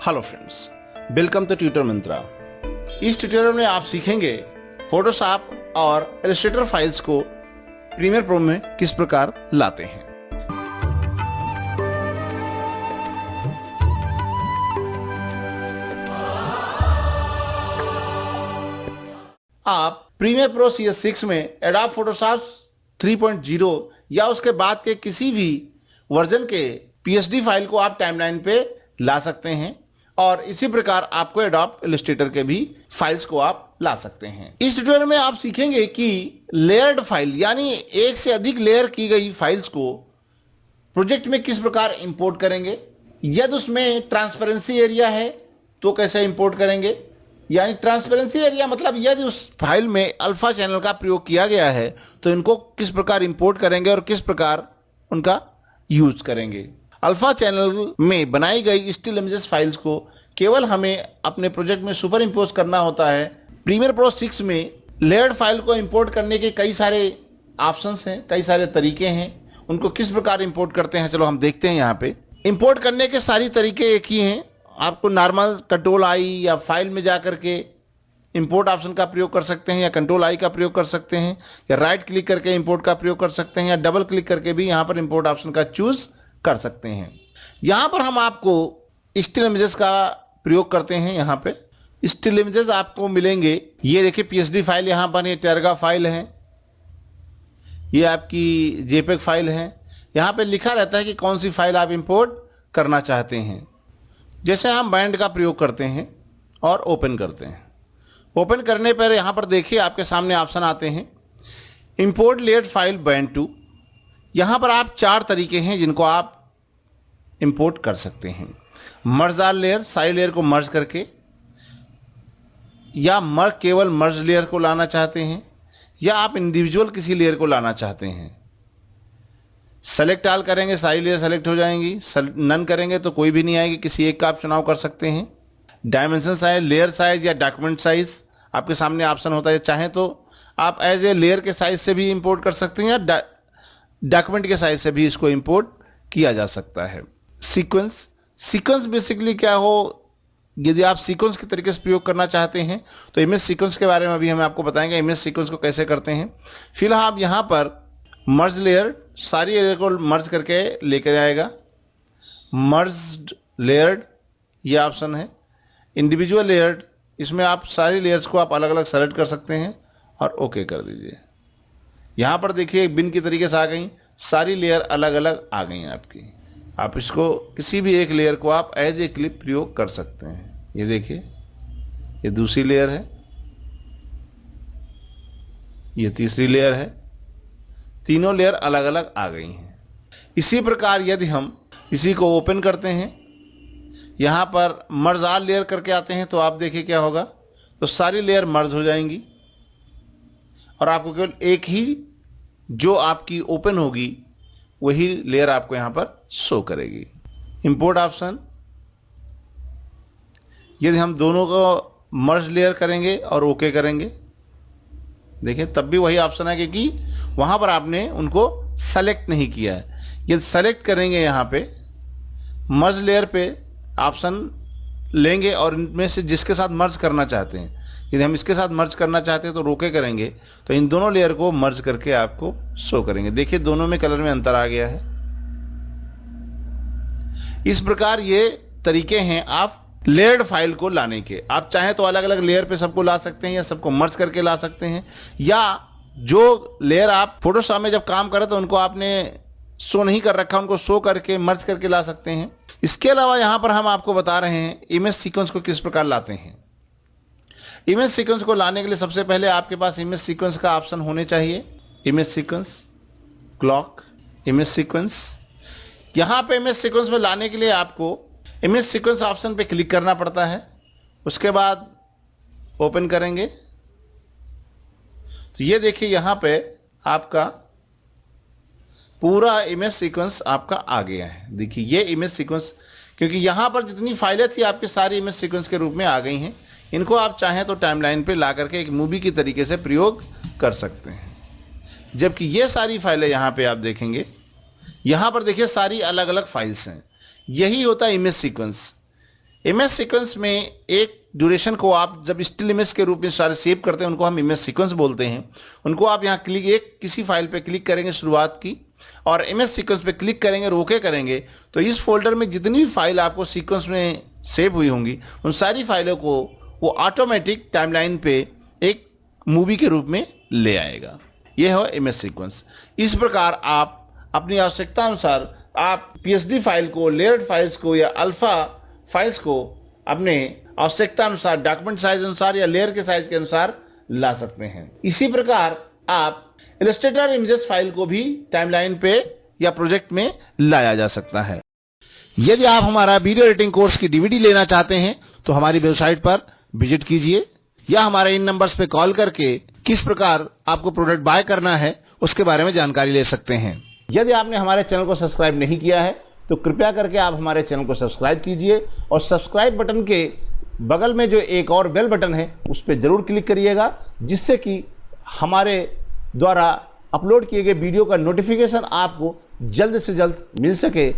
Hello friends, welcome to tutor Mantra. इस tutorial में आप सीखेंगे फोटोशॉप और इलस्ट्रेटर फाइल्स को प्रीमियर प्रो में किस प्रकार लाते हैं। आप प्रीमियर प्रो CS6 में एडोब फोटोशॉप 3.0 या उसके बाद के किसी भी वर्जन के PSD फाइल को आप टाइमलाइन पे ला सकते हैं और इसी प्रकार आपको एडोब इलस्ट्रेटर के भी फाइल्स को आप ला सकते हैं। इस ट्यूटोरियल में आप सीखेंगे कि लेयर्ड फाइल यानी एक से अधिक लेयर की गई फाइल्स को प्रोजेक्ट में किस प्रकार इंपोर्ट करेंगे। यदि उसमें ट्रांसपेरेंसी एरिया है तो कैसे इंपोर्ट करेंगे, यानी ट्रांसपेरेंसी एरिया मतलब यदि उस फाइल में अल्फा चैनल का प्रयोग किया गया है तो इनको किस प्रकार इंपोर्ट करेंगे और किस प्रकार उनका यूज करेंगे। अल्फा चैनल में बनाई गई स्टिल इमेजेस फाइल्स को केवल हमें अपने प्रोजेक्ट में सुपर इम्पोज करना होता है। प्रीमियर प्रो 6 में लेयर्ड फाइल को इंपोर्ट करने के कई सारे ऑप्शंस हैं, कई सारे तरीके हैं। उनको किस प्रकार इंपोर्ट करते हैं चलो हम देखते हैं। यहाँ पे इंपोर्ट करने के सारी तरीके एक ही हैं। आपको नॉर्मल कंट्रोल-I या फाइल में जा करके इंपोर्ट ऑप्शन का प्रयोग कर सकते हैं या कंट्रोल-I का प्रयोग कर सकते हैं या राइट क्लिक करके इंपोर्ट का प्रयोग कर सकते हैं या डबल क्लिक करके भी यहाँ पर इंपोर्ट ऑप्शन का चूज कर सकते हैं। यहाँ पर हम आपको स्टिल इमेजेस का प्रयोग करते हैं। यहाँ पे स्टिल इमेजेस आपको मिलेंगे। ये देखिए PSD फाइल यहाँ पर, ये टेरगा फाइल है, ये आपकी JPEG फाइल है। यहाँ पे लिखा रहता है कि कौन सी फाइल आप इंपोर्ट करना चाहते हैं। जैसे हम बैंड का प्रयोग करते हैं और ओपन करते हैं। ओपन करने पर यहाँ पर देखिए आपके सामने ऑप्शन आते हैं import layered file band to. यहाँ पर आप 4 तरीके हैं जिनको आप इंपोर्ट कर सकते हैं। मर्ज आल लेयर, सारी लेयर को मर्ज करके, या केवल मर्ज लेयर को लाना चाहते हैं, या आप इंडिविजुअल किसी लेयर को लाना चाहते हैं। सेलेक्ट आल करेंगे सारी लेयर सेलेक्ट हो जाएंगी, नन करेंगे तो कोई भी नहीं आएगी, किसी एक का आप चुनाव कर सकते हैं। डायमेंशन साइज, लेयर साइज या डॉक्यूमेंट साइज आपके सामने ऑप्शन होता है। चाहें तो आप एज ए लेयर के साइज से भी इंपोर्ट कर सकते हैं या डॉक्यूमेंट के साइज से भी इसको इंपोर्ट किया जा सकता है। सीक्वेंस बेसिकली क्या हो, यदि आप सीक्वेंस के तरीके से प्रयोग करना चाहते हैं तो इमेज सीक्वेंस के बारे में भी हम आपको बताएंगे इमेज सीक्वेंस को कैसे करते हैं। फिलहाल आप यहाँ पर मर्ज लेयर, सारी लेयर को मर्ज करके लेकर आएगा। मर्ज्ड लेयर्ड ये ऑप्शन है। इंडिविजुअल लेयर्ड, इसमें आप सारी लेयर्स को आप अलग अलग सेलेक्ट कर सकते हैं और ओके कर दीजिए। यहाँ पर देखिए बिन की तरीके से आ गई, सारी लेयर अलग अलग आ गई हैं आपकी। आप इसको किसी भी एक लेयर को आप एज ए क्लिप प्रयोग कर सकते हैं। ये देखिए ये दूसरी लेयर है, ये तीसरी लेयर है, तीनों लेयर अलग अलग आ गई हैं। इसी प्रकार यदि हम इसी को ओपन करते हैं, यहाँ पर मर्ज आल लेयर करके आते हैं तो आप देखिए क्या होगा, तो सारी लेयर मर्ज हो जाएंगी और आपको केवल एक ही जो आपकी ओपन होगी वही लेयर आपको यहाँ पर शो करेगी। इंपोर्ट ऑप्शन, यदि हम दोनों को मर्ज लेयर करेंगे और ओके करेंगे, देखिए तब भी वही ऑप्शन है क्योंकि वहाँ पर आपने उनको सेलेक्ट नहीं किया है। यदि सेलेक्ट करेंगे यहाँ पे मर्ज लेयर पे ऑप्शन लेंगे और इनमें से जिसके साथ मर्ज करना चाहते हैं, यदि हम इसके साथ मर्ज करना चाहते हैं तो रोके करेंगे तो इन दोनों लेयर को मर्ज करके आपको शो करेंगे। देखिए दोनों में कलर में अंतर आ गया है। इस प्रकार ये तरीके हैं आप लेयर्ड फाइल को लाने के। आप चाहें तो अलग अलग लेयर पे सबको ला सकते हैं या सबको मर्ज करके ला सकते हैं, या जो लेयर आप फोटोशॉप में जब काम करें तो उनको आपने शो नहीं कर रखा उनको शो करके मर्ज करके ला सकते हैं। इसके अलावा यहाँ पर हम आपको बता रहे हैं इमेज सीक्वेंस को किस प्रकार लाते हैं। इमेज सीक्वेंस को लाने के लिए सबसे पहले आपके पास इमेज सीक्वेंस का ऑप्शन होने चाहिए। Image sequence, clock, image sequence. यहाँ पे इमेज सीक्वेंस में लाने के लिए आपको इमेज सीक्वेंस ऑप्शन पे क्लिक करना पड़ता है। उसके बाद ओपन करेंगे तो ये देखिए यहाँ पे आपका पूरा इमेज सीक्वेंस आपका आ गया है। देखिए ये इमेज सीक्वेंस, क्योंकि यहाँ पर जितनी फाइलें थी आपकी सारी इमेज सीक्वेंस के रूप में आ गई हैं। इनको आप चाहें तो टाइमलाइन पे ला करके एक मूवी की तरीके से प्रयोग कर सकते हैं। जबकि ये सारी फाइलें यहाँ पे आप देखेंगे, यहाँ पर देखिए सारी अलग अलग फाइल्स हैं। यही होता है इमेज सीक्वेंस। इमेज सीक्वेंस में एक ड्यूरेशन को आप जब स्टिल इमेज के रूप में सारे सेव करते हैं उनको हम इमेज सीक्वेंस बोलते हैं। उनको आप यहाँ किसी फाइल पे क्लिक करेंगे शुरुआत की और इमेज सीक्वेंस पे क्लिक करेंगे और ओके करेंगे तो इस फोल्डर में जितनी भी फाइल आपको सीक्वेंस में सेव हुई होंगी उन सारी फाइलों को वो ऑटोमेटिक टाइमलाइन पे एक मूवी के रूप में ले आएगा। यह है इमेज सीक्वेंस। इस प्रकार आप अपनी आवश्यकता अनुसार आप PSD फाइल को, लेयर्ड फाइल्स को या अल्फा फाइल्स को अपने आवश्यकता अनुसार, डॉक्यूमेंट साइज अनुसार या लेयर के साइज के अनुसार ला सकते हैं। इसी प्रकार आप इलस्ट्रेटर इमेजेस फाइल को भी टाइमलाइन पे या प्रोजेक्ट में लाया जा सकता है। यदि आप हमारा वीडियो एडिटिंग कोर्स की DVD लेना चाहते हैं तो हमारी वेबसाइट पर विजिट कीजिए या हमारे इन नंबर्स पे कॉल करके किस प्रकार आपको प्रोडक्ट बाय करना है उसके बारे में जानकारी ले सकते हैं। यदि आपने हमारे चैनल को सब्सक्राइब नहीं किया है तो कृपया करके आप हमारे चैनल को सब्सक्राइब कीजिए और सब्सक्राइब बटन के बगल में जो एक और बेल बटन है उस पर जरूर क्लिक करिएगा, जिससे कि हमारे द्वारा अपलोड किए गए वीडियो का नोटिफिकेशन आपको जल्द से जल्द मिल सके।